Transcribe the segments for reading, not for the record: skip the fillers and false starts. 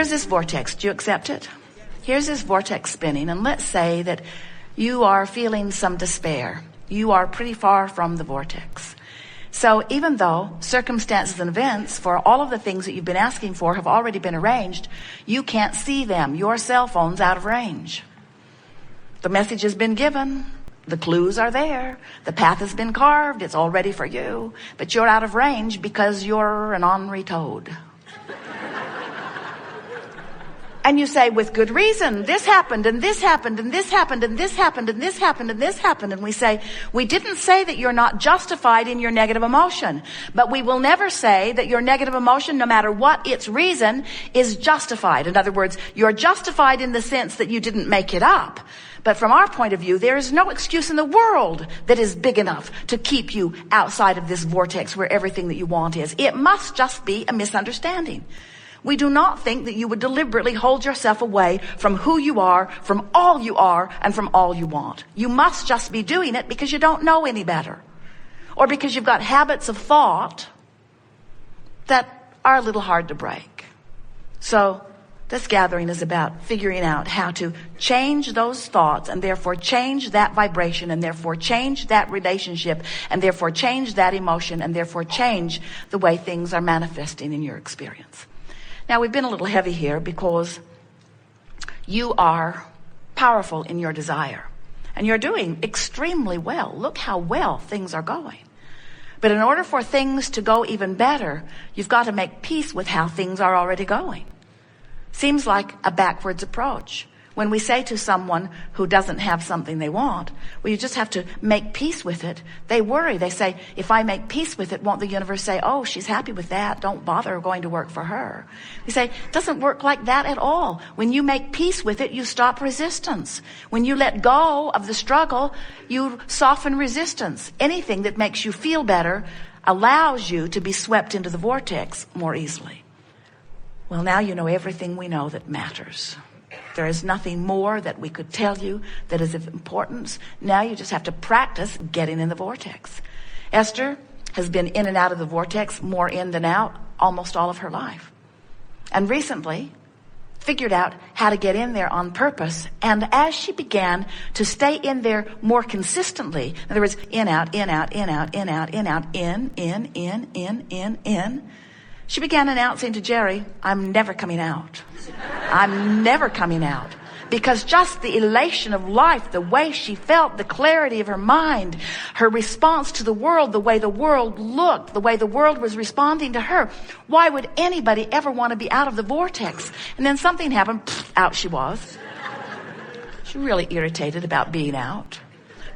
here's this vortex. Do you accept it? Here's this vortex spinning, and let's say that you are feeling some despair. You are pretty far from the vortex. So even though circumstances and events for all of the things that you've been asking for have already been arranged, you can't see them. Your cell phone's out of range. The message has been given. The clues are there. The path has been carved. It's all ready for you. But you're out of range because you're an ornery toad. And you say, with good reason, this happened, and this happened, and this happened, and this happened, and this happened, and this happened. And we say, we didn't say that you're not justified in your negative emotion, but we will never say that your negative emotion, no matter what its reason, is justified. In other words, you're justified in the sense that you didn't make it up. But from our point of view, there is no excuse in the world that is big enough to keep you outside of this vortex where everything that you want is. It must just be a misunderstanding. We do not think that you would deliberately hold yourself away from who you are, from all you are, and from all you want. You must just be doing it because you don't know any better, or because you've got habits of thought that are a little hard to break. So this gathering is about figuring out how to change those thoughts, and therefore change that vibration, and therefore change that relationship, and therefore change that emotion, and therefore change the way things are manifesting in your experience. Now, we've been a little heavy here because you are powerful in your desire, and you're doing extremely well. Look how well things are going. But in order for things to go even better, you've got to make peace with how things are already going. Seems like a backwards approach. When we say to someone who doesn't have something they want, well, you just have to make peace with it. They worry. They say, if I make peace with it, won't the universe say, oh, she's happy with that. Don't bother going to work for her. We say, it doesn't work like that at all. When you make peace with it, you stop resistance. When you let go of the struggle, you soften resistance. Anything that makes you feel better allows you to be swept into the vortex more easily. Well, now you know everything we know that matters. There is nothing more that we could tell you that is of importance. Now you just have to practice getting in the vortex. Esther has been in and out of the vortex, more in than out, almost all of her life. And recently figured out how to get in there on purpose. And as she began to stay in there more consistently, in other words, in, out, in, out, in, out, in, out, in, out, in, she began announcing to Jerry, I'm never coming out. I'm never coming out. Because just the elation of life, the way she felt, the clarity of her mind, her response to the world, the way the world looked, the way the world was responding to her. Why would anybody ever want to be out of the vortex? And then something happened, out she was. She was really irritated about being out.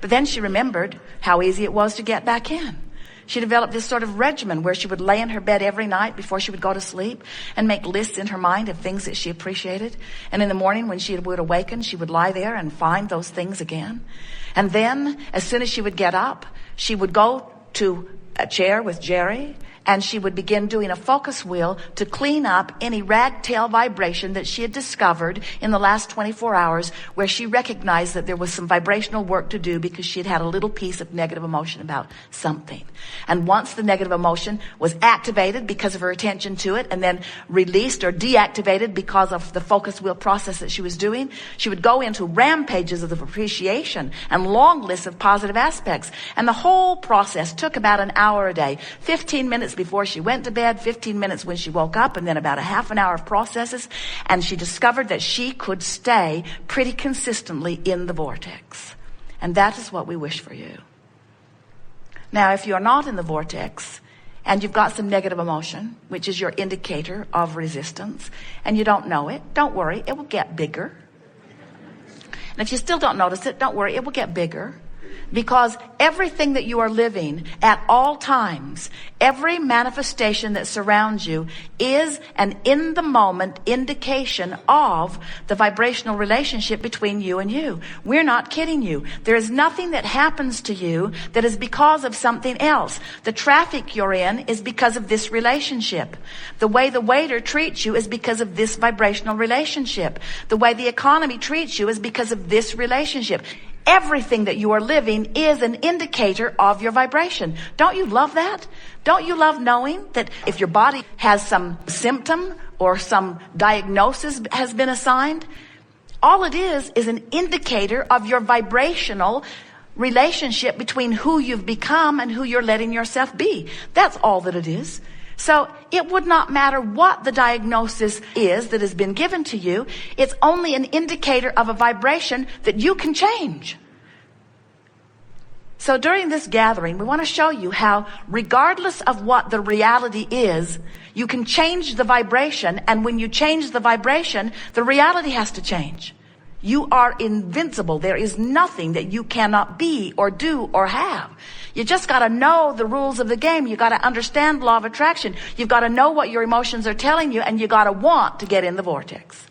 But then she remembered how easy it was to get back in. She developed this sort of regimen where she would lay in her bed every night before she would go to sleep and make lists in her mind of things that she appreciated. And in the morning when she would awaken, she would lie there and find those things again. And then as soon as she would get up, she would go to a chair with Jerry, and she would begin doing a focus wheel to clean up any ragtail vibration that she had discovered in the last 24 hours, where she recognized that there was some vibrational work to do because she had had a little piece of negative emotion about something. And once the negative emotion was activated because of her attention to it, and then released or deactivated because of the focus wheel process that she was doing, she would go into rampages of appreciation and long lists of positive aspects. And the whole process took about an hour a day, 15 minutes before she went to bed, 15 minutes when she woke up, and then about a half an hour of processes. And she discovered that she could stay pretty consistently in the vortex. And that is what we wish for you. Now, if you're not in the vortex and you've got some negative emotion, which is your indicator of resistance, and you don't know it, don't worry, it will get bigger. And if you still don't notice it, don't worry, it will get bigger. Because everything that you are living at all times, every manifestation that surrounds you is an in-the-moment indication of the vibrational relationship between you and you. We're not kidding you. There is nothing that happens to you that is because of something else. The traffic you're in is because of this relationship. The way the waiter treats you is because of this vibrational relationship. The way the economy treats you is because of this relationship. Everything that you are living is an indicator of your vibration. Don't you love that? Don't you love knowing that if your body has some symptom or some diagnosis has been assigned. All it is an indicator of your vibrational relationship between who you've become and who you're letting yourself be. That's all that it is. So it would not matter what the diagnosis is that has been given to you. It's only an indicator of a vibration that you can change. So during this gathering, we want to show you how, regardless of what the reality is, you can change the vibration. And when you change the vibration, the reality has to change. You are invincible. There is nothing that you cannot be or do or have. You just got to know the rules of the game. You got to understand law of attraction. You've got to know what your emotions are telling you, and you got to want to get in the vortex.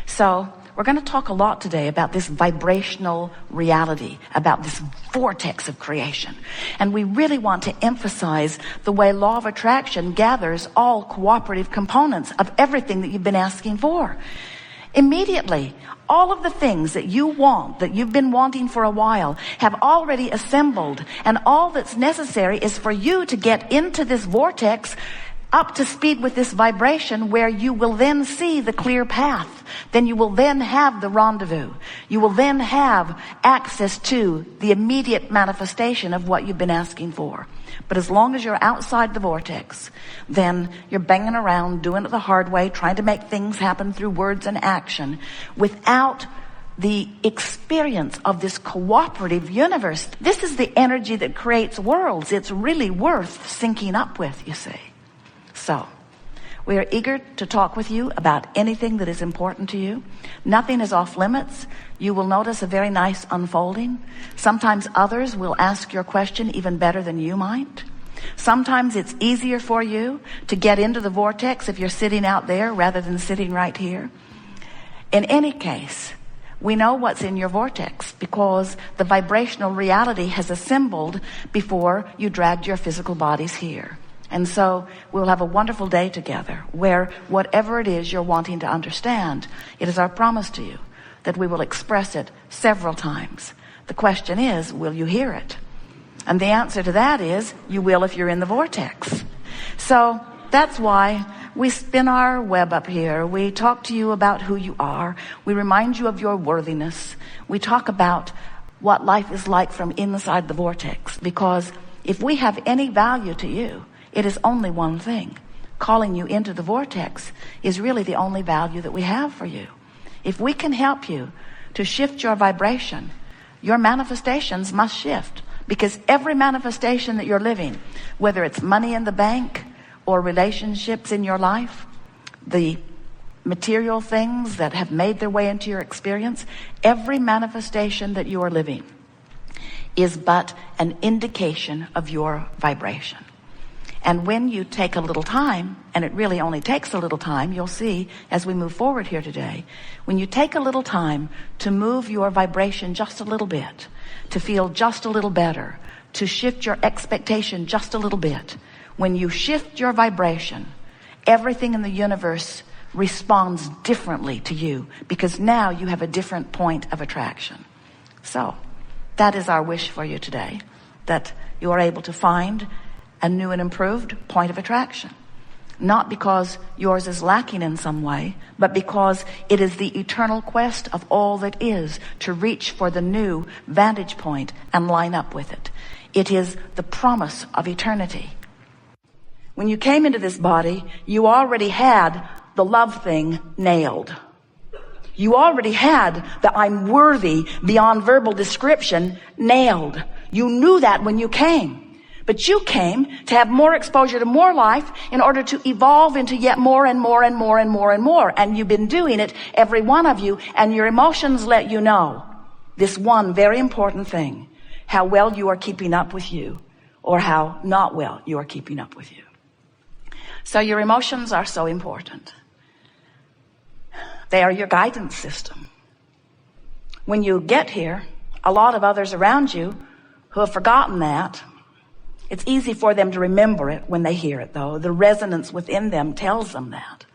So we're going to talk a lot today about this vibrational reality, about this vortex of creation. And we really want to emphasize the way law of attraction gathers all cooperative components of everything that you've been asking for. Immediately, all of the things that you want, that you've been wanting for a while, have already assembled. And all that's necessary is for you to get into this vortex, up to speed with this vibration, where you will then see the clear path. Then you will then have the rendezvous. You will then have access to the immediate manifestation of what you've been asking for. But as long as you're outside the vortex, then you're banging around, doing it the hard way, trying to make things happen through words and action, without the experience of this cooperative universe. This is the energy that creates worlds. It's really worth syncing up with, you see. So, we are eager to talk with you about anything that is important to you. Nothing is off limits. You will notice a very nice unfolding. Sometimes others will ask your question even better than you might. Sometimes it's easier for you to get into the vortex if you're sitting out there rather than sitting right here. In any case, we know what's in your vortex because the vibrational reality has assembled before you dragged your physical bodies here. And so we'll have a wonderful day together where whatever it is you're wanting to understand, it is our promise to you that we will express it several times. The question is, will you hear it? And the answer to that is, you will if you're in the vortex. So that's why we spin our web up here. We talk to you about who you are. We remind you of your worthiness. We talk about what life is like from inside the vortex. Because if we have any value to you, it is only one thing. Calling you into the vortex is really the only value that we have for you. If we can help you to shift your vibration, your manifestations must shift. Because every manifestation that you're living, whether it's money in the bank or relationships in your life, the material things that have made their way into your experience, every manifestation that you are living is but an indication of your vibration. And when you take a little time, and it really only takes a little time, you'll see as we move forward here today, when you take a little time to move your vibration just a little bit, to feel just a little better, to shift your expectation just a little bit, when you shift your vibration, everything in the universe responds differently to you because now you have a different point of attraction. So that is our wish for you today, that you are able to find a new and improved point of attraction. Not because yours is lacking in some way, but because it is the eternal quest of all that is to reach for the new vantage point and line up with it. It is the promise of eternity. When you came into this body, you already had the love thing nailed. You already had the I'm worthy beyond verbal description nailed. You knew that when you came. But you came to have more exposure to more life in order to evolve into yet more and more and more and more and more. And you've been doing it, every one of you, and your emotions let you know this one very important thing, how well you are keeping up with you or how not well you are keeping up with you. So your emotions are so important. They are your guidance system. When you get here, a lot of others around you who have forgotten that, it's easy for them to remember it when they hear it, though. The resonance within them tells them that.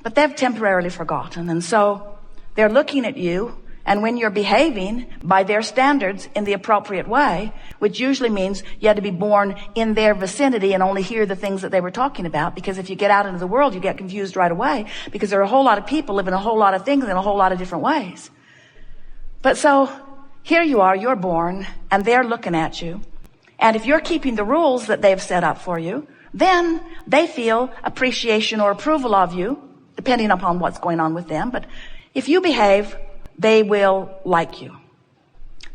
But they've temporarily forgotten, and so they're looking at you And when you're behaving by their standards in the appropriate way, which usually means you had to be born in their vicinity and only hear the things that they were talking about, because if you get out into the world, you get confused right away, because there are a whole lot of people living a whole lot of things in a whole lot of different ways. But so here you are, you're born, and they're looking at you. And if you're keeping the rules that they've set up for you, then they feel appreciation or approval of you, depending upon what's going on with them. But if you behave, they will like you.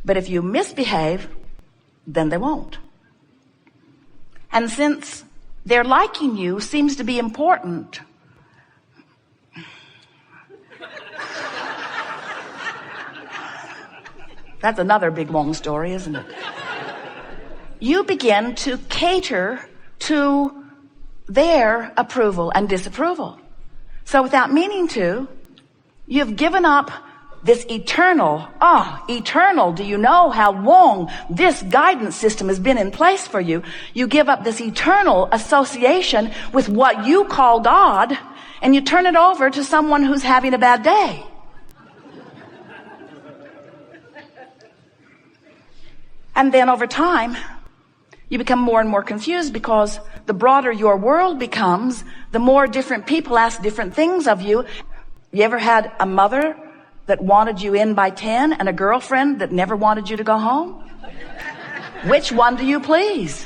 But if you misbehave, then they won't. And since their liking you seems to be important, that's another big long story, isn't it? You begin to cater to their approval and disapproval. So without meaning to, you've given up this eternal, do you know how long this guidance system has been in place for you? You give up this eternal association with what you call God, and you turn it over to someone who's having a bad day. And then over time, you become more and more confused, because the broader your world becomes, the more different people ask different things of you. You ever had a mother that wanted you in by 10 and a girlfriend that never wanted you to go home? Which one do you please?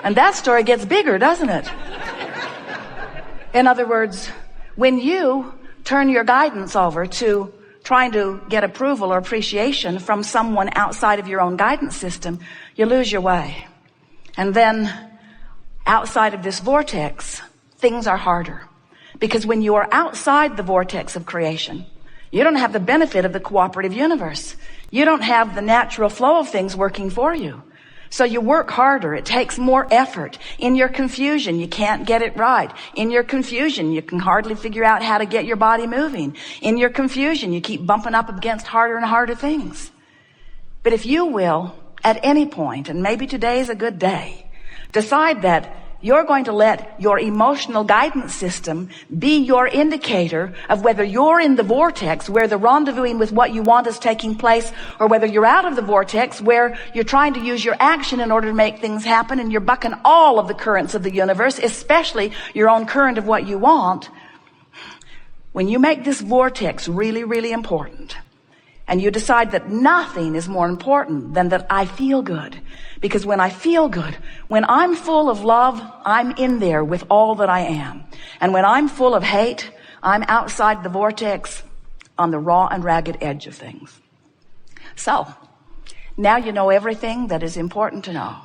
And that story gets bigger, doesn't it? In other words, when you turn your guidance over to trying to get approval or appreciation from someone outside of your own guidance system, you lose your way. And then outside of this vortex, things are harder. Because when you are outside the vortex of creation, you don't have the benefit of the cooperative universe. You don't have the natural flow of things working for you. So you work harder. It takes more effort. In your confusion, you can't get it right. In your confusion, you can hardly figure out how to get your body moving. In your confusion, you keep bumping up against harder and harder things. But if you will, at any point, and maybe today is a good day, decide that you're going to let your emotional guidance system be your indicator of whether you're in the vortex where the rendezvousing with what you want is taking place, or whether you're out of the vortex where you're trying to use your action in order to make things happen, and you're bucking all of the currents of the universe, especially your own current of what you want. When you make this vortex really, really important, and you decide that nothing is more important than that I feel good. Because when I feel good, when I'm full of love, I'm in there with all that I am. And when I'm full of hate, I'm outside the vortex on the raw and ragged edge of things. So, now you know everything that is important to know.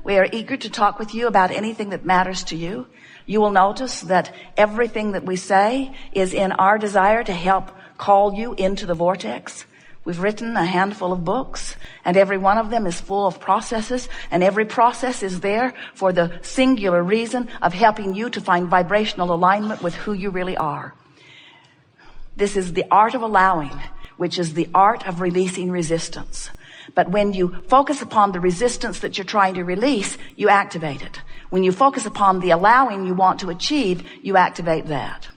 We are eager to talk with you about anything that matters to you. You will notice that everything that we say is in our desire to help call you into the vortex. We've written a handful of books, and every one of them is full of processes, and every process is there for the singular reason of helping you to find vibrational alignment with who you really are. This is the art of allowing, which is the art of releasing resistance. But when you focus upon the resistance that you're trying to release, you activate it. When you focus upon the allowing you want to achieve, you activate that.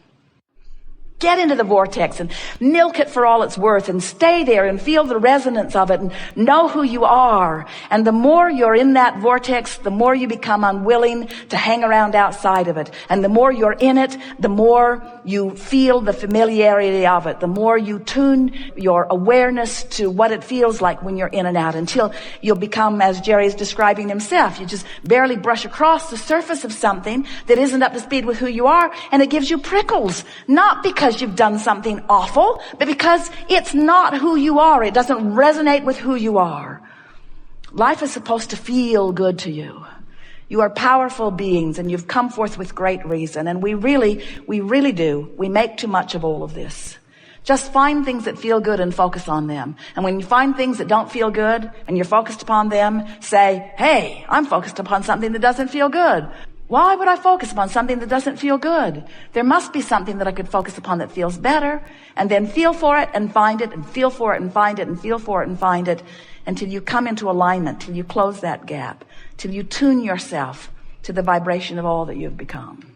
Get into the vortex and milk it for all it's worth, and stay there and feel the resonance of it and know who you are. And the more you're in that vortex, the more you become unwilling to hang around outside of it. And the more you're in it, the more you feel the familiarity of it. The more you tune your awareness to what it feels like when you're in and out, until you'll become, as Jerry is describing himself, you just barely brush across the surface of something that isn't up to speed with who you are, and it gives you prickles. Not because you've done something awful, but because it's not who you are. It doesn't resonate with who you are. Life is supposed to feel good to you. You are powerful beings, and you've come forth with great reason. And we really do. We make too much of all of this. Just find things that feel good and focus on them. And when you find things that don't feel good and you're focused upon them, say, hey, I'm focused upon something that doesn't feel good. Why would I focus upon something that doesn't feel good? There must be something that I could focus upon that feels better, and then feel for it and find it, and feel for it and find it, and feel for it and find it, until you come into alignment, till you close that gap, till you tune yourself to the vibration of all that you've become.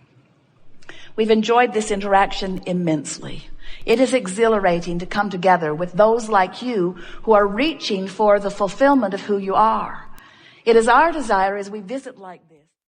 We've enjoyed this interaction immensely. It is exhilarating to come together with those like you who are reaching for the fulfillment of who you are. It is our desire as we visit like this.